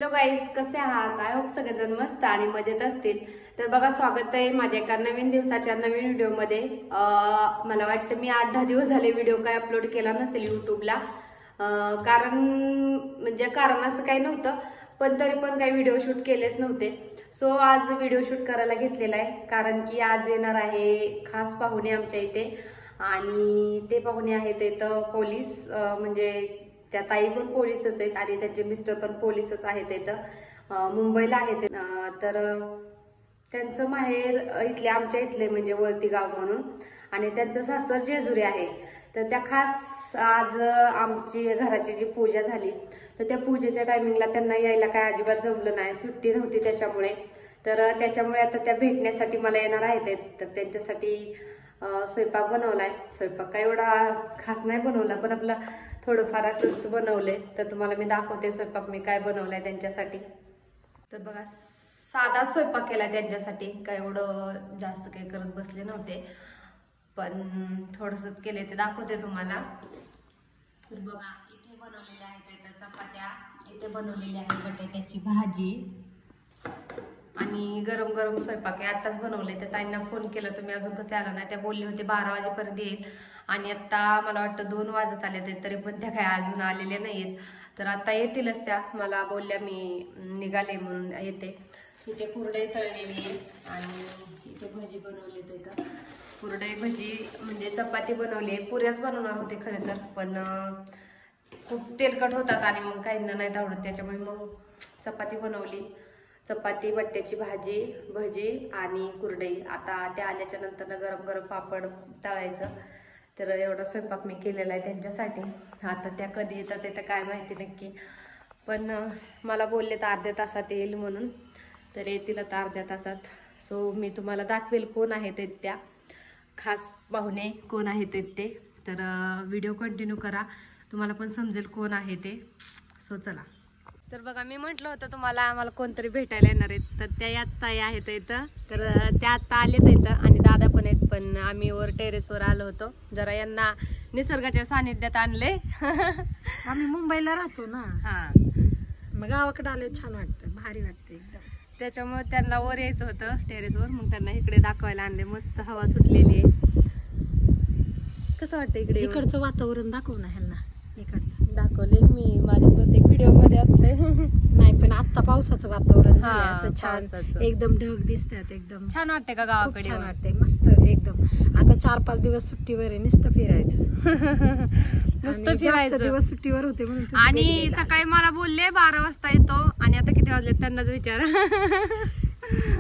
Hello guys, कसे आहात? I hope सगळेजण मस्त आणि मजेत असतील. तर बघा, स्वागत आहे माझ्या एका नवीन दिवसाच्या नवीन व्हिडिओमध्ये. मला वाटतं मी 8-10 दिवस झाले व्हिडिओ काय अपलोड केला नसेल यूट्यूबला. कारण असं काही नव्हतं, पण तरी पण काही व्हिडिओ शूट केलेच नव्हते. सो आज व्हिडिओ शूट करायला घेतलेला आहे, कारण की आज येणार आहे खास पाहुणे आमच्या इथे. आणि ते पाहुणे आहेत इथं पोलीस, म्हणजे त्या ताई पण पोलीसच आहेत आणि त्यांचे मिस्टर पण पोलीसच आहेत इथं मुंबईला आहेत. तर त्यांचं माहेर इथले आमच्या इथले म्हणजे वळती गाव म्हणून, आणि त्यांचं सासर जेजुरी आहे. तर त्या खास आज आमची घराची जी पूजा झाली, तर त्या पूजेच्या टायमिंगला त्यांना यायला काय अजिबात जमलं नाही, सुट्टी नव्हती त्याच्यामुळे. तर त्याच्यामुळे आता त्या भेटण्यासाठी मला येणार आहेत. तर त्यांच्यासाठी स्वयंपाक बनवलाय. स्वयंपाक काय एवढा खास नाही बनवला, पण आपला थोडंफार असंच बनवलंय. तर तुम्हाला मी दाखवते स्वयंपाक मी काय बनवलाय त्यांच्यासाठी. तर बघा, साधा स्वयंपाक केलाय त्यांच्यासाठी, काय एवढं जास्त काही करत बसले नव्हते, पण थोडंसंच केले, ते दाखवते तुम्हाला. तर बघा, इथे बनवलेल्या आहेत इथं चपात्या, इथे बनवलेली आहे बटाट्याची भाजी, आणि गरम गरम स्वयंपाक आहे. आताच बनवले. त्या ताईंना फोन केला, तुम्ही अजून कसे आला नाही. त्या बोलले होते 12 वाजेपर्यंत येईल, आणि आता मला वाटतं 2 वाजत आले ते, तरी पण त्या काय अजून आलेल्या नाहीयेत. तर आता येतीलच त्या. मला बोलल्या मी निघाले म्हणून येते. इथे कुरडई तळलेली आणि इथे भजी बनवली. इथं कुरडई भजी म्हणजे चपाती बनवली आहे. पुऱ्याच बनवणार होते खरे तर, पण खूप तेलकट होतात आणि मग काहींना नाही आवडत, त्याच्यामुळे मग चपाती बनवली. चपाती, बट्ट्याची भाजी, भजी आणि कुरडई. आता त्या आल्याच्या नंतर गरम गरम पापड तळायचं. तर एवढा स्वयंपाक मी केलेला आहे त्यांच्यासाठी. आता त्या कधी येतात ते तर काय माहिती नक्की, पण मला बोलले तर अर्ध्या तासात येईल म्हणून. तर येतील आता अर्ध्या तासात. सो मी तुम्हाला दाखवेल कोण आहेत त्या खास पाहुणे, कोण आहेत ते. तर व्हिडिओ कंटिन्यू करा, तुम्हाला पण समजेल कोण आहे ते. सो चला. तर बघा, मी म्हटलं होतं तुम्हाला आम्हाला कोणतरी भेटायला येणार आहेत, तर त्या याच ताई आहेत इथं. तर त्या आता आलेत इथं, आणि दादा पण आहेत. पण आम्ही वर टेरेसवर आलो होतो, जरा यांना निसर्गाच्या सानिध्यात आणले. आम्ही मुंबईला राहतो ना, मग गावाकडे आले छान वाटतं, भारी वाटतं एकदम. त्याच्यामुळे त्यांना वर यायचं होतं टेरेसवर, मग त्यांना इकडे दाखवायला आणले. मस्त हवा सुटलेली आहे. कसं वाटतं इकडे? इकडचं वातावरण दाखव ना ह्यांना. इकडचं दाखवले मी, माझ्या प्रत्येक व्हिडिओ मध्ये असते. नाही, पण आता पावसाचं वातावरण असं छान, एकदम ढग दिसतात, एकदम छान वाटते का गावाकडे? छान वाटते, मस्त एकदम. आता 4-5 दिवस सुट्टीवर आहे, नुसतं फिरायचं. नुसतं फिरायचं. दिवस सुट्टीवर होते म्हणून. आणि सकाळी मला बोलले 12 वाजता येतो, आणि आता किती वाजले त्यांनाच विचार.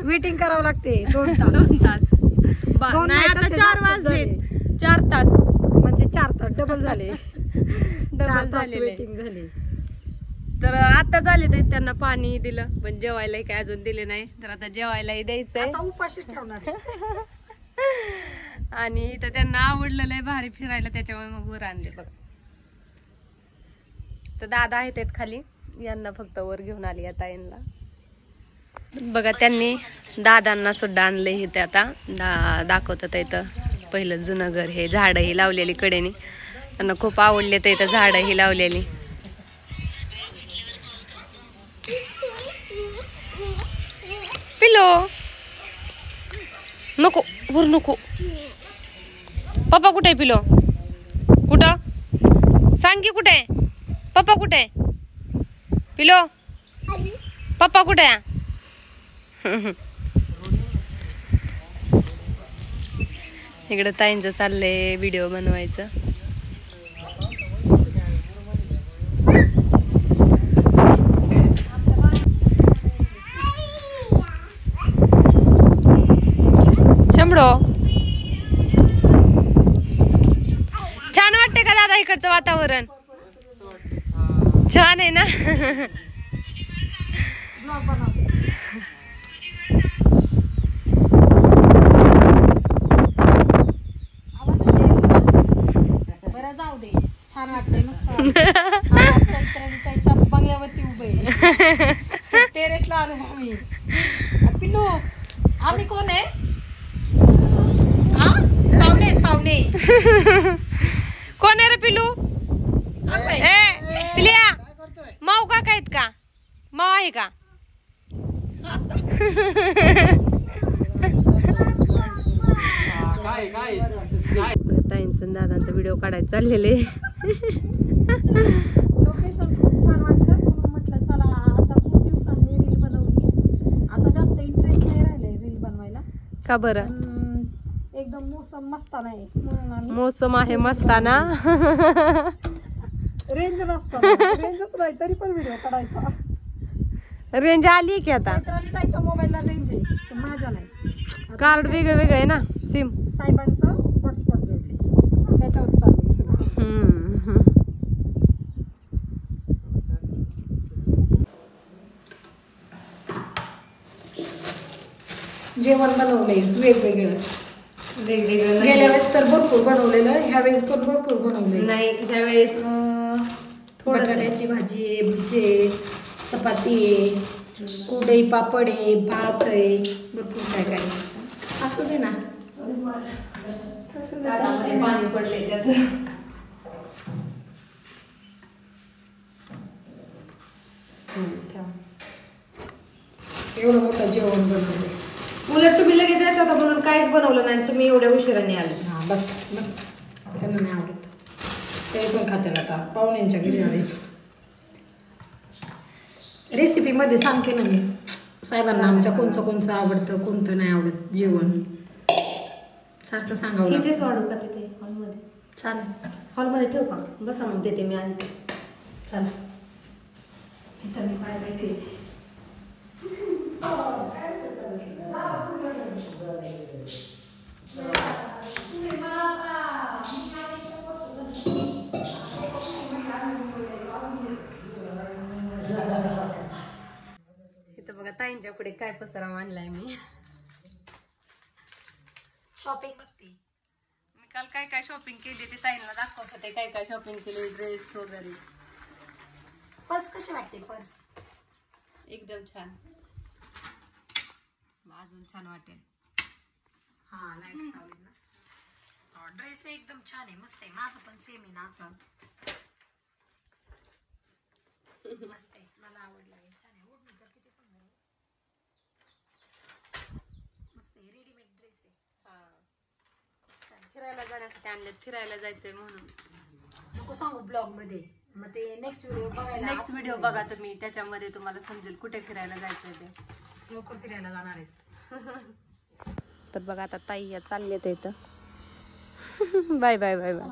वेटिंग करावं लागते 2 तास. 2 तास नाही, आता 4 वाजले, 4 तास म्हणजे 4 तास डबल झाले. डबल झालेले. वेटिंग झाली. तर आता झाले तर त्यांना पाणी दिलं, पण जेवायलाही काय अजून दिले नाही. तर आता जेवायलाही द्यायचंय, आता उपाशी ठेवणार. आणि इथं त्यांना आवडलेलं आहे भारी फिरायला, त्याच्यामुळे मग वर आणले बघा. तर दादा आहेत खाली, यांना फक्त वर घेऊन आली आता यांना. बघा, त्यांनी दादांना सुद्धा आणले इथे. आता दाखवतात इथं पहिलं जुनं घर. हे झाडही लावलेली कडेने, त्यांना खूप आवडले. तर इथं झाडही लावलेली. पिलो नको, वर नको. पप्पा कुठे आहे? पिलो कुठं? सांग की कुठे आहे पप्पा? कुठे आहे पिलो? पप्पा कुठे आहे? इकडे ताईंचं चाललंय व्हिडिओ बनवायचं. शंभरो, छान वाटते का दादा इकडचं वातावरण? छान आहे ना. बरं, जाऊ दे, छान वाटतंय मस्त. त्याच्या बंगल्यावरती उभे टेरेसला आलो आम्ही. पिल्लू, आम्ही कोण आहे? पाहुणे. कोण आहे रे पिलू? पिलिया, माऊ काका आहेत का? माऊ आहे का? ताईंचं दादांचा व्हिडिओ काढायला चाललेले. लोकेशन खूप छान वाटलं म्हणून म्हटलं चला आता खूप दिवसांनी रील बनवली. आता जास्त इंटरेस्ट नाही राहिलाय रील बनवायला. का बरं? एकदम मोसम मस्ताना आहे म्हणून आम्ही मोसम आहे मस्ताना. रेंज नसताना रेंजच नाही तरी पण व्हिडिओ काढायचा. रेंज आली की आता? ताईच्या मोबाईलला रेंज आहे पण माझ्या नाही. कार्ड वेगळे वेगळे आहे ना सिम. साहेबांचं हॉटस्पॉट जोडले त्याच्यावर चाललंय सगळं. जेवण बनवलंय वेगवेगळं. वेगवेगळं गेल्या वेळेस तर भरपूर बनवलेलं, ह्या वेळेस पण भरपूर बनवलंय. नाही ह्यावेळेस बटाट्याची भाजी आहे, भजी आहे, चपाती आहे, कुरडई पापड आहे, भात आहे, भरपूर काय काय. असू दे ना, असू दे. ताटामध्ये पाणी पडले त्याचं. एवढं मोठं जेवण बनवलंय. उलट तुम्ही लगेच जायचं होता म्हणून काहीच बनवलं नाही, तुम्ही एवढ्या उशिराने आले. हा बस बस, त्यांना नाही आवडत. ते पण खाते आता पाहुण्यांच्या घरी आले. रेसिपीमध्ये सांगते ना मी साहेबांना आमच्या कोणचं आवडतं कोणतं नाही आवडत जेवण, सारखं सांगावं लागतं. इथेच वाढू का तिथे हॉलमध्ये? चालेल, हॉलमध्ये ठेवू का? बसा मग देते मी आणते. चला. तिथं मी पाय भेटते. इथं बघा ताईंच्या पुढे काय पसारा आणलाय मी. शॉपिंग बघते मी काल काय काय शॉपिंग केली ते ताईंना दाखवत होते. काय काय शॉपिंग केली, ड्रेस वगैरे. पर्स कशी वाटते? पर्स एकदम छान, अजून छान वाटेल. हा लाईट्स लावली ना. ड्रेस एकदम छान आहे, मस्त आहे. माझं पण सेम आहे ना असं. मस्त आहे, मला आवडला. छान आहे. ओढणी तर किती सुंदर आहे. मस्त आहे, रेडीमेड ड्रेस आहे. फिरायला जाण्यासाठी आणले, फिरायला जायचंय म्हणून. नको सांगू ब्लॉग मध्ये, मग ते नेक्स्ट व्हिडिओ बघायला. नेक्स्ट व्हिडिओ बघा तुम्ही, त्याच्यामध्ये तुम्हाला समजेल कुठे फिरायला जायचंय ते. लोक फिरायला जाणार आहेत. तर बघा आता ताई या चालले ते इथं. Bye bye bye bye.